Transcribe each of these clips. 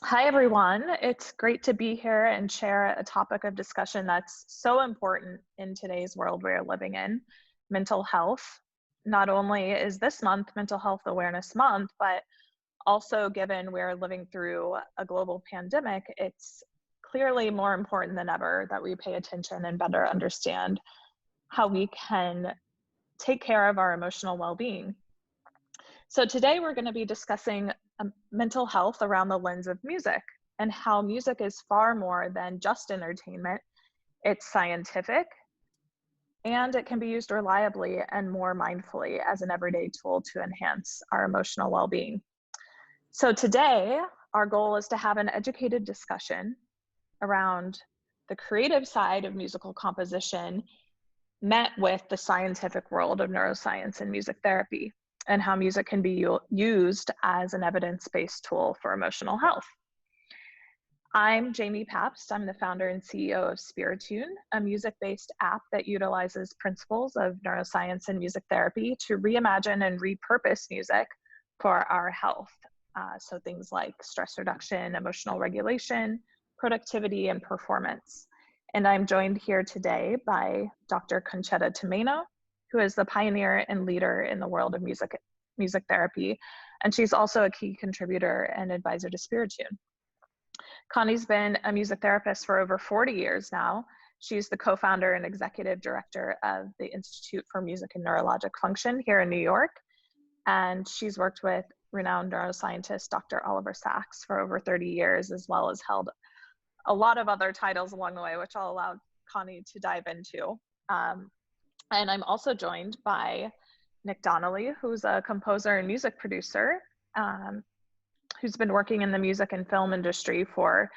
Hi, everyone. It's great to be here and share a topic of discussion that's so important in today's world we're living in, mental health. Not only is this month Mental Health Awareness Month, but also given we're living through a global pandemic, it's clearly more important than ever that we pay attention and better understand how we can take care of our emotional well-being. So today we're going to be discussing mental health around the lens of music and how music is far more than just entertainment. It's scientific and it can be used reliably and more mindfully as an everyday tool to enhance our emotional well-being. So today, our goal is to have an educated discussion around the creative side of musical composition met with the scientific world of neuroscience and music therapy, and how music can be used as an evidence-based tool for emotional health. I'm Jamie Pabst. I'm the founder and CEO of Spiritune, a music-based app that utilizes principles of neuroscience and music therapy to reimagine and repurpose music for our health. So things like stress reduction, emotional regulation, productivity, and performance. And I'm joined here today by Dr. Conchetta Tomeno, who is the pioneer and leader in the world of music therapy. And she's also a key contributor and advisor to Spiritune. Connie's been a music therapist for over 40 years now. She's the co-founder and executive director of the Institute for Music and Neurologic Function here in New York. And she's worked with renowned neuroscientist Dr. Oliver Sacks for over 30 years, as well as held a lot of other titles along the way, which I'll allow Connie to dive into. And I'm also joined by Nick Donnelly, who's a composer and music producer, who's been working in the music and film industry for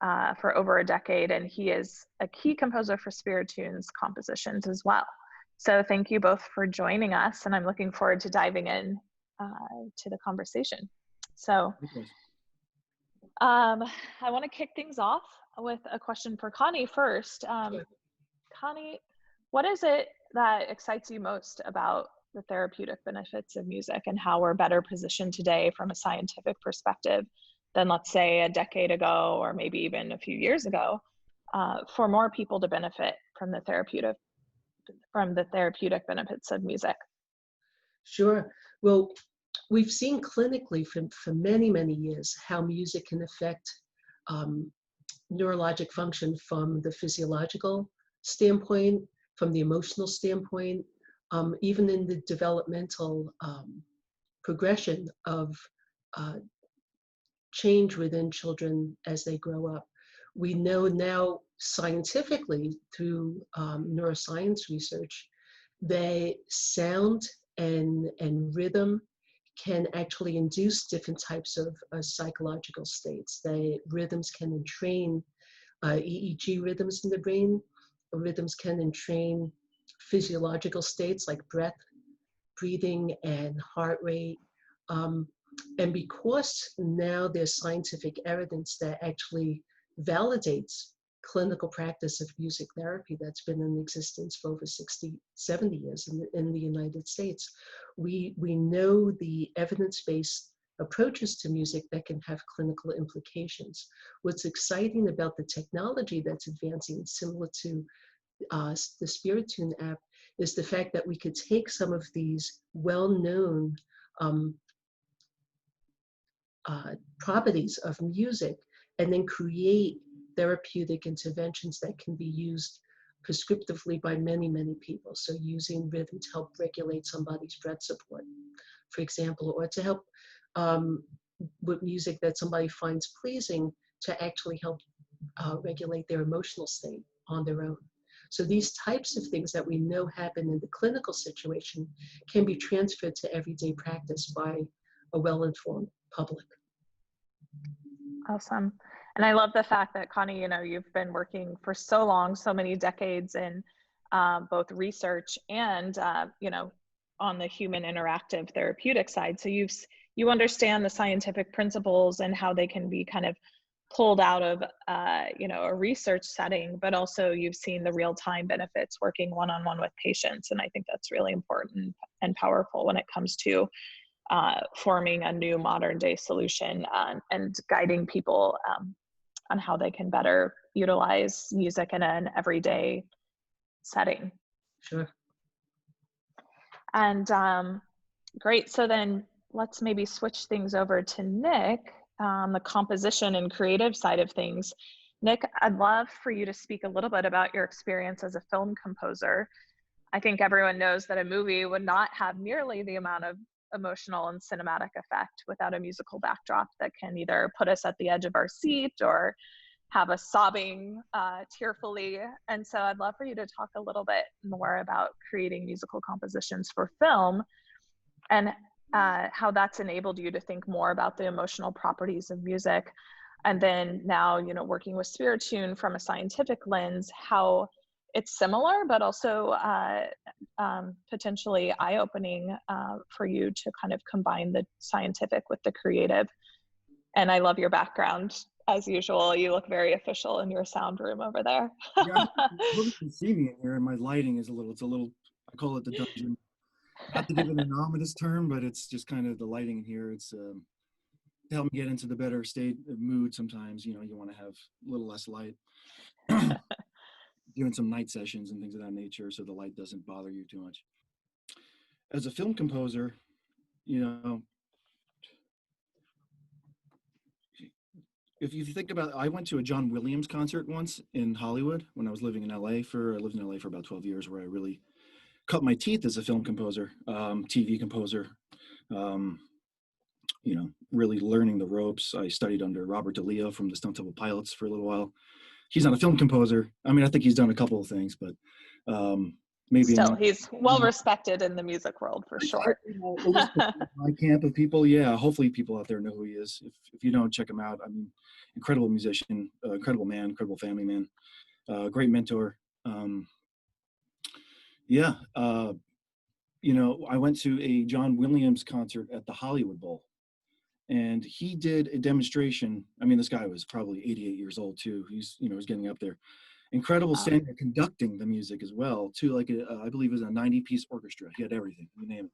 over a decade, and he is a key composer for Spiritune's compositions as well. So thank you both for joining us, and I'm looking forward to diving in to the conversation. So I want to kick things off with a question for Connie first. Connie, what is it that excites you most about the therapeutic benefits of music and how we're better positioned today from a scientific perspective than, let's say, a decade ago or maybe even a few years ago, for more people to benefit from the therapeutic benefits of music? Sure. Well, we've seen clinically for many, many years how music can affect neurologic function from the physiological standpoint, from the emotional standpoint, even in the developmental progression of change within children as they grow up. We know now scientifically through neuroscience research that sound and rhythm can actually induce different types of psychological states. Rhythms can entrain EEG rhythms in the brain. Rhythms can entrain physiological states like breath, breathing, and heart rate. And because now there's scientific evidence that actually validates clinical practice of music therapy that's been in existence for over 60, 70 years in the United States, we know the evidence-based approaches to music that can have clinical implications. What's exciting about the technology that's advancing, similar to the Spiritune app, is the fact that we could take some of these well-known properties of music and then create therapeutic interventions that can be used prescriptively by many, many people. So using rhythm to help regulate somebody's breath support, for example, or to help with music that somebody finds pleasing to actually help regulate their emotional state on their own. So these types of things that we know happen in the clinical situation can be transferred to everyday practice by a well-informed public. Awesome. And I love the fact that, Connie, you've been working for so long, so many decades in both research and, on the human interactive therapeutic side. So you understand the scientific principles and how they can be kind of pulled out of, a research setting, but also you've seen the real-time benefits working one-on-one with patients. And I think that's really important and powerful when it comes to forming a new modern day solution and guiding people on how they can better utilize music in an everyday setting. Sure. And great. So then let's maybe switch things over to Nick, the composition and creative side of things. Nick, I'd love for you to speak a little bit about your experience as a film composer. I think everyone knows that a movie would not have nearly the amount of emotional and cinematic effect without a musical backdrop that can either put us at the edge of our seat or have us sobbing tearfully. And so I'd love for you to talk a little bit more about creating musical compositions for film and how that's enabled you to think more about the emotional properties of music. And then now, you know, working with Spiritune from a scientific lens, how it's similar, but also potentially eye-opening for you to kind of combine the scientific with the creative. And I love your background. As usual, you look very official in your sound room over there. Yeah, you can see me in here, and my lighting is it's a little, I call it the dungeon. Not to give it an ominous term, but it's just kind of the lighting in here. It's to help me get into the better state of mood sometimes. You know, you want to have a little less light. Doing some night sessions and things of that nature, so the light doesn't bother you too much. As a film composer, you know, if you think about, I went to a John Williams concert once in Hollywood when I was living in LA I lived in LA for about 12 years, where I really cut my teeth as a film composer, TV composer, you know, really learning the ropes. I studied under Robert DeLeo from the Stone Temple Pilots for a little while. He's not a film composer. I mean, I think he's done a couple of things, but maybe still, he's well respected in the music world for sure. My camp of people, yeah. Hopefully, people out there know who he is. If you don't, check him out. I mean, incredible musician, incredible man, incredible family man, great mentor. Yeah, you know, I went to a John Williams concert at the Hollywood Bowl, and he did a demonstration. I mean, this guy was probably 88 years old too. He's getting up there. Incredible standing, conducting the music as well, too. Like I believe it was a 90-piece orchestra. He had everything, you name it.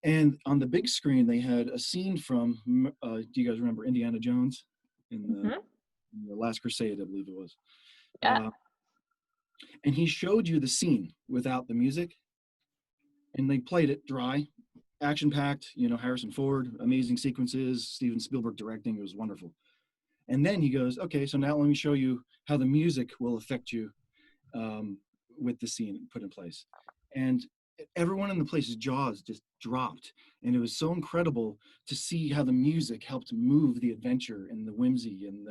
And on the big screen, they had a scene from. Do you guys remember Indiana Jones in the Last Crusade? I believe it was. Yeah. And he showed you the scene without the music, and they played it dry, action-packed. You know, Harrison Ford, amazing sequences. Steven Spielberg directing. It was wonderful. And then he goes, okay, so now let me show you how the music will affect you with the scene put in place. And everyone in the place's jaws just dropped. And it was so incredible to see how the music helped move the adventure and the whimsy and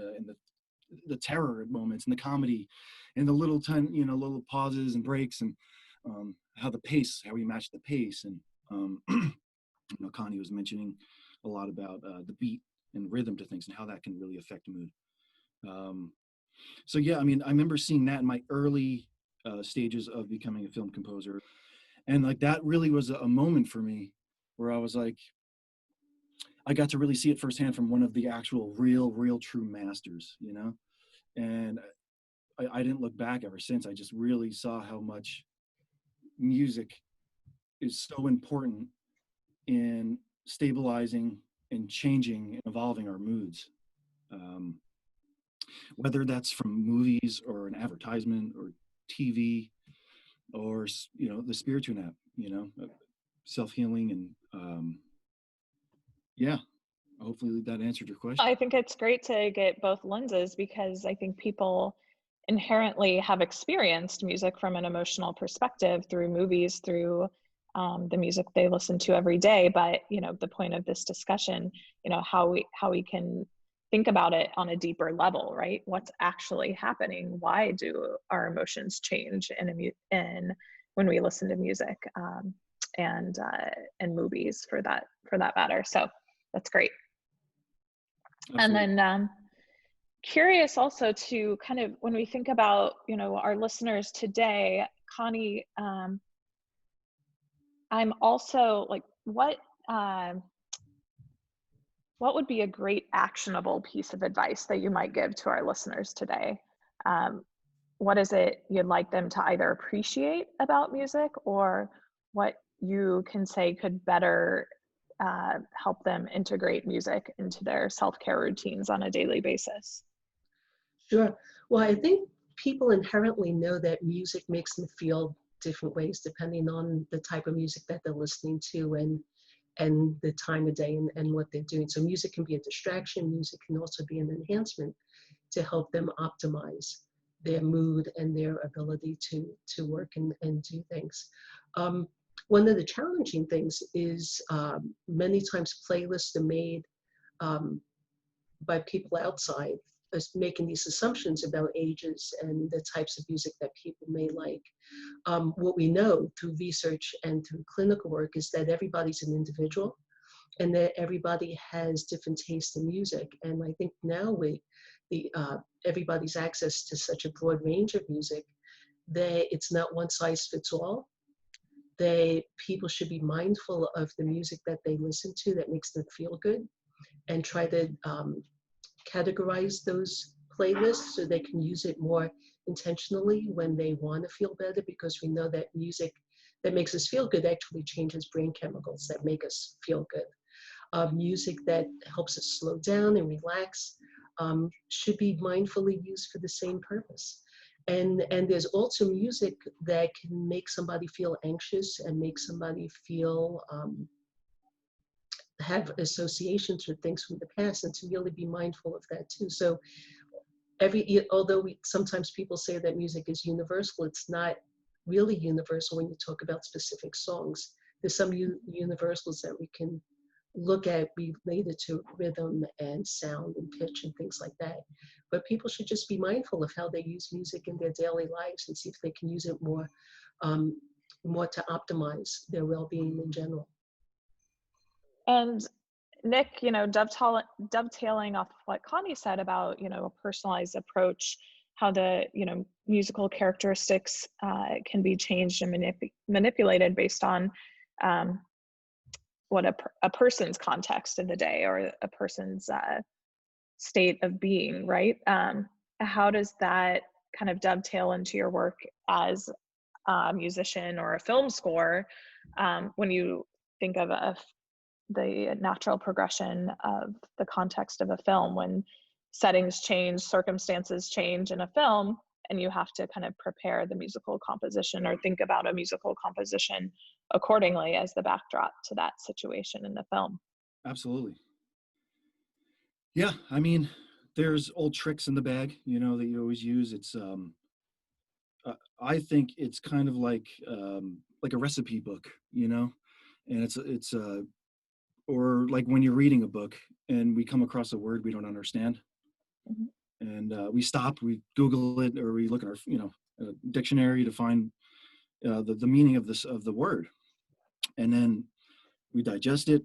the terror moments and the comedy and the little little pauses and breaks and how we matched the pace. And you know, Connie was mentioning a lot about the beat and rhythm to things and how that can really affect mood. So yeah, I mean, I remember seeing that in my early stages of becoming a film composer. And like, that really was a moment for me where I was like, I got to really see it firsthand from one of the actual real true masters, you know? And I didn't look back ever since. I just really saw how much music is so important in stabilizing and changing and evolving our moods, whether that's from movies or an advertisement or TV or, you know, the Spiritune app, you know, self-healing. And yeah, hopefully that answered your question. I think it's great to get both lenses, because I think people inherently have experienced music from an emotional perspective through movies, through the music they listen to every day. But, you know, the point of this discussion, you know, how we can think about it on a deeper level, right? What's actually happening? Why do our emotions change in when we listen to music and movies for that matter? So that's great. Absolutely. And then curious also to kind of, when we think about, you know, our listeners today, Connie, I'm also like, what would be a great actionable piece of advice that you might give to our listeners today? What is it you'd like them to either appreciate about music, or what you can say could better help them integrate music into their self-care routines on a daily basis? Sure. Well, I think people inherently know that music makes them feel different ways depending on the type of music that they're listening to and the time of day and what they're doing. So music can be a distraction. Music can also be an enhancement to help them optimize their mood and their ability to work and do things. One of the challenging things is many times playlists are made by people outside, making these assumptions about ages and the types of music that people may like. What we know through research and through clinical work is that everybody's an individual and that everybody has different tastes in music. And I think now everybody's access to such a broad range of music that it's not one size fits all. People should be mindful of the music that they listen to that makes them feel good and try to categorize those playlists so they can use it more intentionally when they want to feel better, because we know that music that makes us feel good actually changes brain chemicals that make us feel good. Music that helps us slow down and relax should be mindfully used for the same purpose. And there's also music that can make somebody feel anxious and make somebody feel have associations with things from the past, and to really be mindful of that too. So although sometimes people say that music is universal, it's not really universal when you talk about specific songs. There's some universals that we can look at related to rhythm and sound and pitch and things like that. But people should just be mindful of how they use music in their daily lives and see if they can use it more to optimize their well-being in general. And Nick, dovetailing off what Connie said about, a personalized approach, how the, musical characteristics can be changed and manipulated based on what a person's context in the day or a person's state of being, right? How does that kind of dovetail into your work as a musician or a film score when you think of the natural progression of the context of a film, when settings change, circumstances change in a film, and you have to kind of prepare the musical composition or think about a musical composition accordingly as the backdrop to that situation in the film? Absolutely. Yeah, I mean, there's old tricks in the bag, that you always use. It's I think it's kind of like a recipe book, and it's or like when you're reading a book and we come across a word we don't understand, Mm-hmm. and we stop, we Google it, or we look at our dictionary to find the meaning of the word, and then we digest it,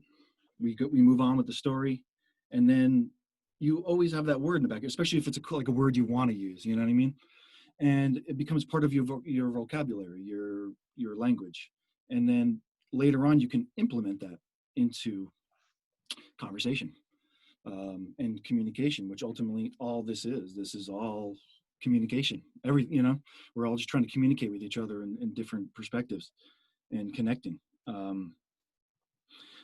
we move on with the story, and then you always have that word in the back, especially if it's like a word you want to use, you know what I mean? And it becomes part of your vocabulary, your language, and then later on you can implement that into conversation and communication, which ultimately all this is all communication. We're all just trying to communicate with each other in different perspectives and connecting.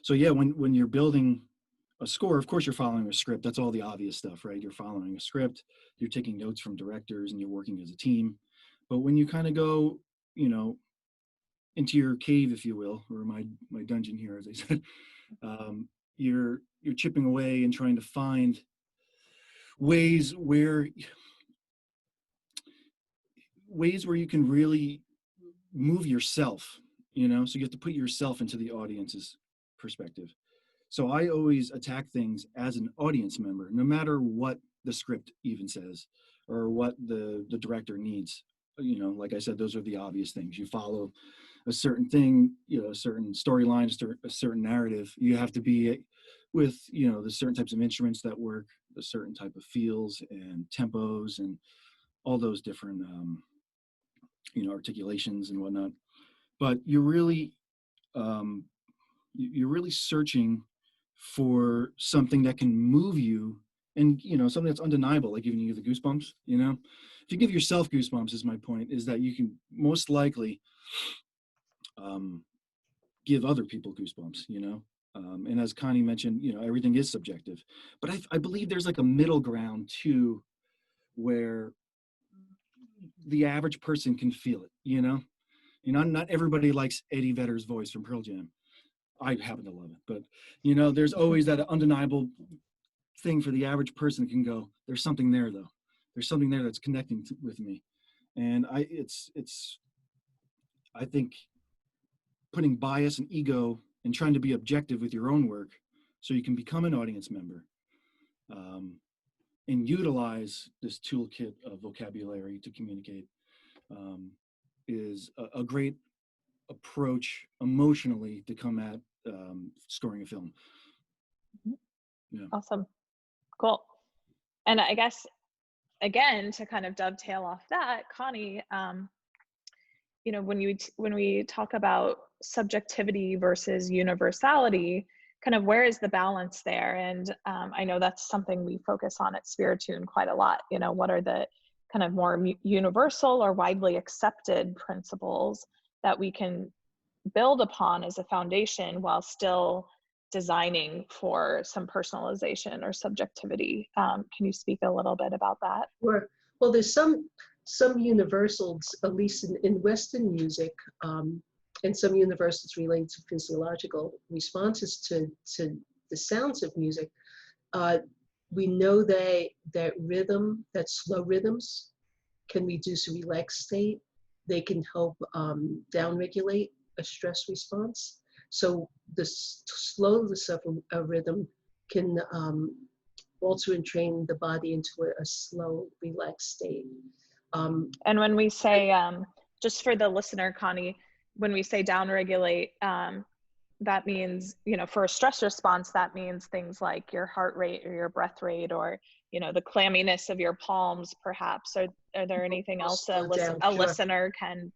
So yeah, when you're building a score, of course you're following a script. That's all the obvious stuff, right? You're following a script, you're taking notes from directors, and you're working as a team. But when you kind of go, into your cave, if you will, or my dungeon here, as I said, you're chipping away and trying to find ways where you can really move yourself, so you have to put yourself into the audience's perspective. So I always attack things as an audience member, no matter what the script even says or what the director needs. Like I said, those are the obvious things. You follow a certain thing, a certain storyline, a certain narrative. You have to be with, the certain types of instruments that work, a certain type of feels and tempos and all those different, articulations and whatnot. But you're really searching for something that can move you, and something that's undeniable, like giving you the goosebumps. If you give yourself goosebumps, is my point, is that you can most likely give other people goosebumps. And as Connie mentioned, everything is subjective, but I believe there's like a middle ground too, where the average person can feel it. Not everybody likes Eddie Vedder's voice from Pearl Jam. I happen to love it, but there's always that undeniable thing for the average person that can go, there's something there though. There's something there that's connecting with me. And I think putting bias and ego and trying to be objective with your own work so you can become an audience member, and utilize this toolkit of vocabulary to communicate, is a great approach emotionally to come at scoring a film. Yeah. Awesome. Cool. And I guess, again, to kind of dovetail off that, Connie, when we talk about subjectivity versus universality, kind of where is the balance there? And I know that's something we focus on at Spiritune quite a lot. What are the kind of more universal or widely accepted principles that we can build upon as a foundation while still designing for some personalization or subjectivity? Can you speak a little bit about that? Sure. Well, there's some universals, at least in Western music, and some universals related to physiological responses to the sounds of music. We know that slow rhythms can reduce a relaxed state. They can help downregulate a stress response. So the slowness of a rhythm can alter and train the body into a slow, relaxed state. And when we say, just for the listener, Connie, when we say downregulate, that means, for a stress response, that means things like your heart rate or your breath rate, or, the clamminess of your palms, perhaps. Are there anything else a listener can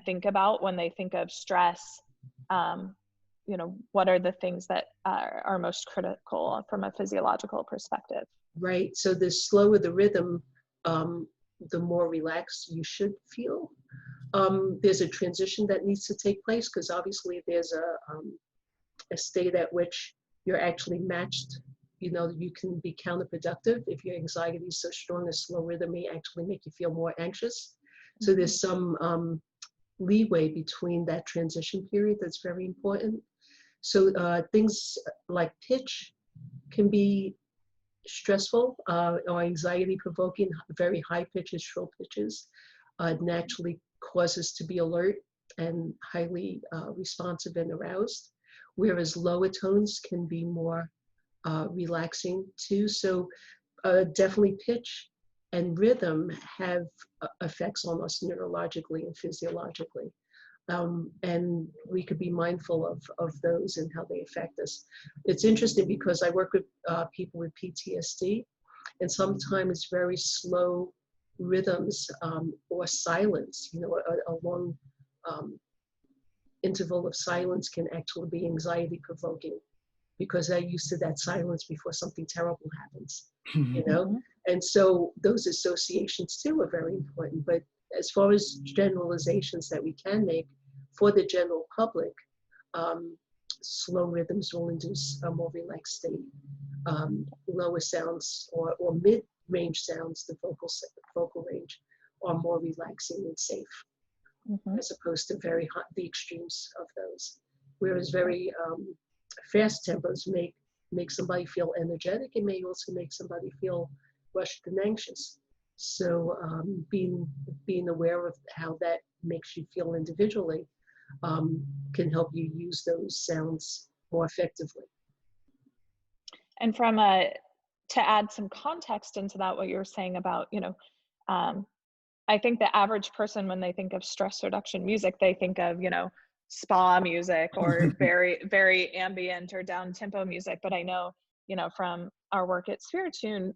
think about when they think of stress? What are the things that are most critical from a physiological perspective? Right. So the slower the rhythm, the more relaxed you should feel. There's a transition that needs to take place, because obviously there's a state at which you're actually matched. You can be counterproductive if your anxiety is so strong. A slow rhythm may actually make you feel more anxious. So there's some leeway between that transition period that's very important. So things like pitch can be stressful or anxiety provoking. Very high pitches, shrill pitches naturally cause us to be alert and highly responsive and aroused, whereas lower tones can be more relaxing too. So definitely pitch and rhythm have effects on us neurologically and physiologically. And we could be mindful of those and how they affect us. It's interesting because I work with people with PTSD, and sometimes very slow rhythms or silence, a long interval of silence can actually be anxiety provoking, because they're used to that silence before something terrible happens, And so those associations too are very important. But as far as generalizations that we can make for the general public, slow rhythms will induce a more relaxed state. Lower sounds or mid-range sounds, the vocal range, are more relaxing and safe, as opposed to very hot, the extremes of those. Whereas very fast tempos make somebody feel energetic. It may also make somebody feel rushed and anxious. So being aware of how that makes you feel individually can help you use those sounds more effectively. And to add some context into that, what you were saying about, I think the average person, when they think of stress reduction music, they think of, spa music or very, very ambient or down tempo music. But I know, from our work at Spiritune,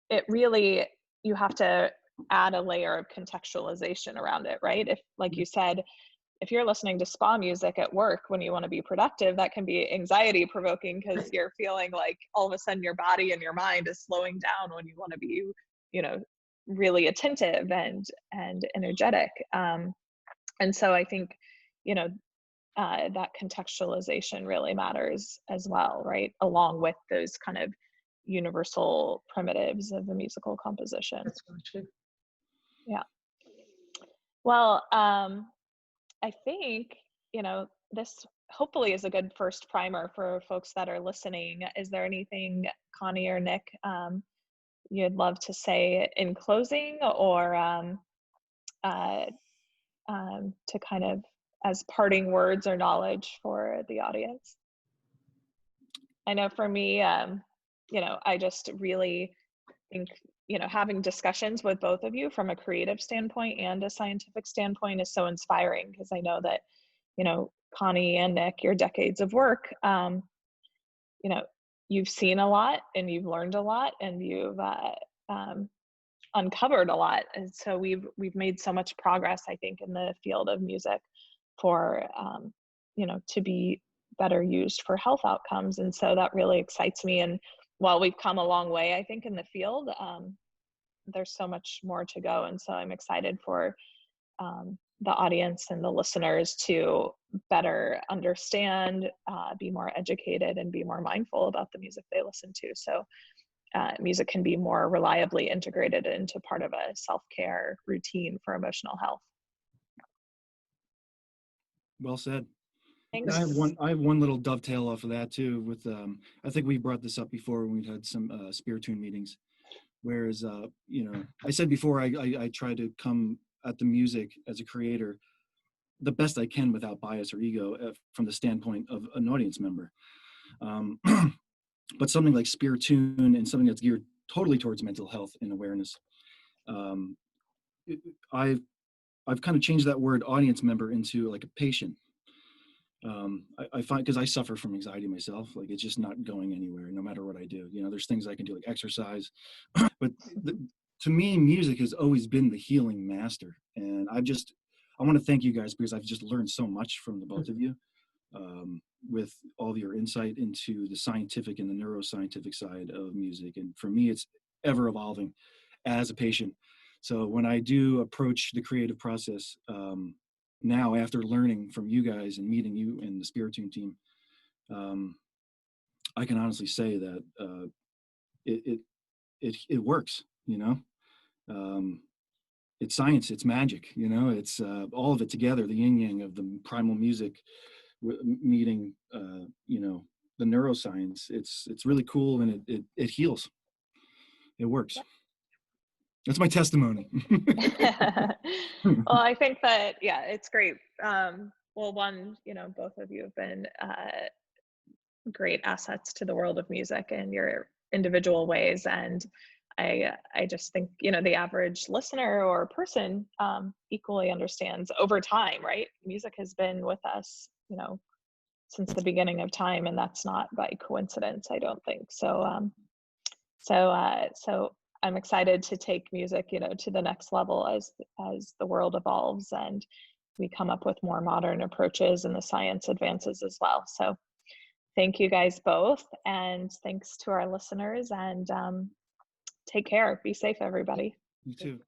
it really, you have to add a layer of contextualization around it, right? If, like you said, if you're listening to spa music at work when you want to be productive, that can be anxiety provoking, because you're feeling like all of a sudden your body and your mind is slowing down when you want to be, really attentive and energetic. And so I think, that contextualization really matters as well, right? Along with those kind of universal primitives of the musical composition. That's really true. Yeah. Well, I think, this hopefully is a good first primer for folks that are listening. Is there anything, Connie or Nick, you'd love to say in closing, or to kind of as parting words or knowledge for the audience? I know for me, I just really think, having discussions with both of you from a creative standpoint and a scientific standpoint is so inspiring, because I know that, Connie and Nick, your decades of work, you've seen a lot and you've learned a lot and you've uncovered a lot. And so we've made so much progress, I think, in the field of music for, to be better used for health outcomes. And so that really excites me. And while we've come a long way, I think, in the field, there's so much more to go. And so I'm excited for the audience and the listeners to better understand, be more educated, and be more mindful about the music they listen to. So music can be more reliably integrated into part of a self-care routine for emotional health. Well said. Thanks. I have one little dovetail off of that too. With I think we brought this up before when we had some Spiritune meetings. Whereas I said before, I try to come at the music as a creator the best I can without bias or ego from the standpoint of an audience member. But something like Spiritune and something that's geared totally towards mental health and awareness, I've kind of changed that word audience member into like a patient. I find, because I suffer from anxiety myself, like it's just not going anywhere no matter what I do. There's things I can do like exercise, but to me, music has always been the healing master. And I want to thank you guys, because I've just learned so much from the both of you, with all of your insight into the scientific and the neuroscientific side of music. And for me, it's ever evolving as a patient. So when I do approach the creative process, now, after learning from you guys and meeting you and the Spiritune team, I can honestly say that it works. It's science, it's magic. It's all of it together. The yin yang of the primal music meeting, the neuroscience. It's really cool, and it heals. It works. That's my testimony. Well, I think that, yeah, it's great. Well, one, both of you have been great assets to the world of music in your individual ways. And I just think, the average listener or person equally understands over time, right? Music has been with us, since the beginning of time, and that's not by coincidence, I don't think. So, so I'm excited to take music, to the next level as the world evolves and we come up with more modern approaches and the science advances as well. So thank you guys both, and thanks to our listeners, and take care. Be safe, everybody. You too.